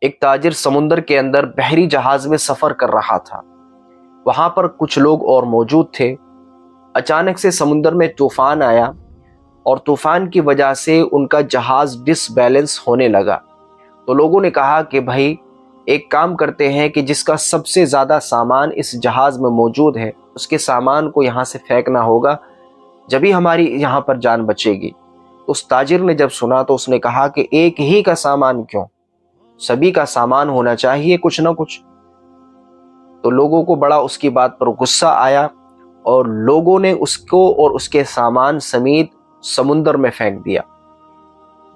ایک تاجر سمندر کے اندر بحری جہاز میں سفر کر رہا تھا۔ وہاں پر کچھ لوگ اور موجود تھے۔ اچانک سے سمندر میں طوفان آیا اور طوفان کی وجہ سے ان کا جہاز ڈس بیلنس ہونے لگا۔ تو لوگوں نے کہا کہ بھائی ایک کام کرتے ہیں کہ جس کا سب سے زیادہ سامان اس جہاز میں موجود ہے اس کے سامان کو یہاں سے پھینکنا ہوگا، جبھی ہماری یہاں پر جان بچے گی۔ اس تاجر نے جب سنا تو اس نے کہا کہ ایک ہی کا سامان کیوں، سبھی کا سامان ہونا چاہیے کچھ نہ کچھ۔ تو لوگوں کو بڑا اس کی بات پر غصہ آیا اور لوگوں نے اس کو اور اس کے سامان سمیت سمندر میں پھینک دیا۔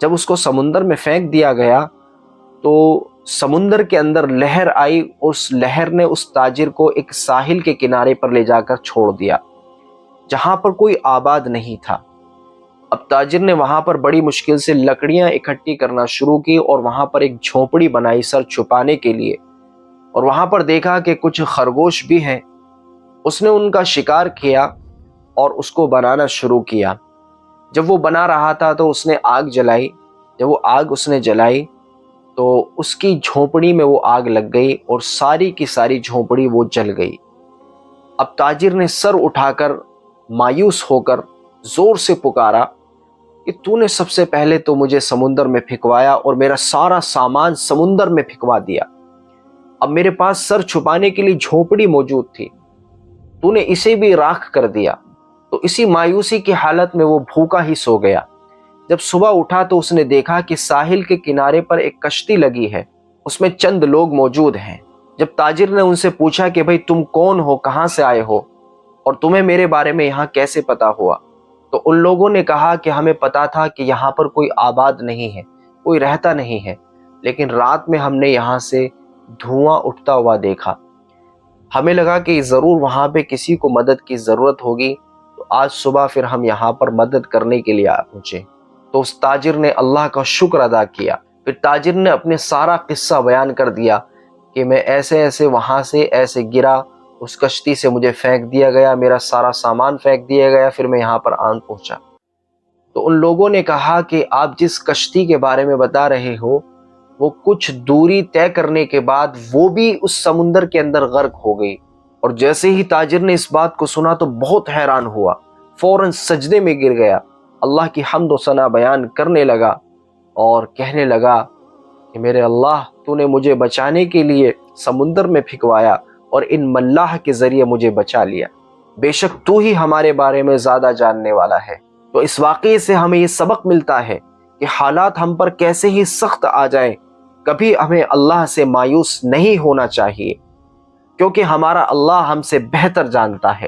جب اس کو سمندر میں پھینک دیا گیا تو سمندر کے اندر لہر آئی، اس لہر نے اس تاجر کو ایک ساحل کے کنارے پر لے جا کر چھوڑ دیا جہاں پر کوئی آباد نہیں تھا۔ اب تاجر نے وہاں پر بڑی مشکل سے لکڑیاں اکٹھی کرنا شروع کی اور وہاں پر ایک جھونپڑی بنائی سر چھپانے کے لیے، اور وہاں پر دیکھا کہ کچھ خرگوش بھی ہیں۔ اس نے ان کا شکار کیا اور اس کو بنانا شروع کیا۔ جب وہ بنا رہا تھا تو اس نے آگ جلائی۔ جب وہ آگ اس نے جلائی تو اس کی جھونپڑی میں وہ آگ لگ گئی اور ساری کی ساری جھونپڑی وہ جل گئی۔ اب تاجر نے سر اٹھا کر مایوس ہو کر زور سے پکارا کہ تو نے سب سے پہلے تو مجھے سمندر میں پھینکوایا اور میرا سارا سامان سمندر میں پھینکوا دیا۔ اب میرے پاس سر چھپانے کے لیے جھونپڑی موجود تھی، تو نے اسے بھی راکھ کر دیا۔ تو اسی مایوسی کی حالت میں وہ بھوکا ہی سو گیا۔ جب صبح اٹھا تو اس نے دیکھا کہ ساحل کے کنارے پر ایک کشتی لگی ہے، اس میں چند لوگ موجود ہیں۔ جب تاجر نے ان سے پوچھا کہ بھئی تم کون ہو، کہاں سے آئے ہو اور تمہیں میرے بارے میں یہاں کیسے پتا ہوا، تو ان لوگوں نے کہا کہ ہمیں پتا تھا کہ یہاں پر کوئی آباد نہیں ہے، کوئی رہتا نہیں ہے، لیکن رات میں ہم نے یہاں سے دھواں اٹھتا ہوا دیکھا، ہمیں لگا کہ ضرور وہاں پہ کسی کو مدد کی ضرورت ہوگی، تو آج صبح پھر ہم یہاں پر مدد کرنے کے لیے پہنچے۔ تو اس تاجر نے اللہ کا شکر ادا کیا۔ پھر تاجر نے اپنے سارا قصہ بیان کر دیا کہ میں ایسے ایسے وہاں سے ایسے گرا، اس کشتی سے مجھے پھینک دیا گیا، میرا سارا سامان پھینک دیا گیا، پھر میں یہاں پر آن پہنچا۔ تو ان لوگوں نے کہا کہ آپ جس کشتی کے بارے میں بتا رہے ہو وہ کچھ دوری طے کرنے کے بعد وہ بھی اس سمندر کے اندر غرق ہو گئی۔ اور جیسے ہی تاجر نے اس بات کو سنا تو بہت حیران ہوا، فوراً سجدے میں گر گیا، اللہ کی حمد و ثنا بیان کرنے لگا اور کہنے لگا کہ میرے اللہ، تو نے مجھے بچانے کے لیے سمندر میں پھینکوایا اور ان ملاح کے ذریعے مجھے بچا لیا، بے شک تو ہی ہمارے بارے میں زیادہ جاننے والا ہے۔ تو اس واقعے سے ہمیں یہ سبق ملتا ہے کہ حالات ہم پر کیسے ہی سخت آ جائیں، کبھی ہمیں اللہ سے مایوس نہیں ہونا چاہیے، کیونکہ ہمارا اللہ ہم سے بہتر جانتا ہے۔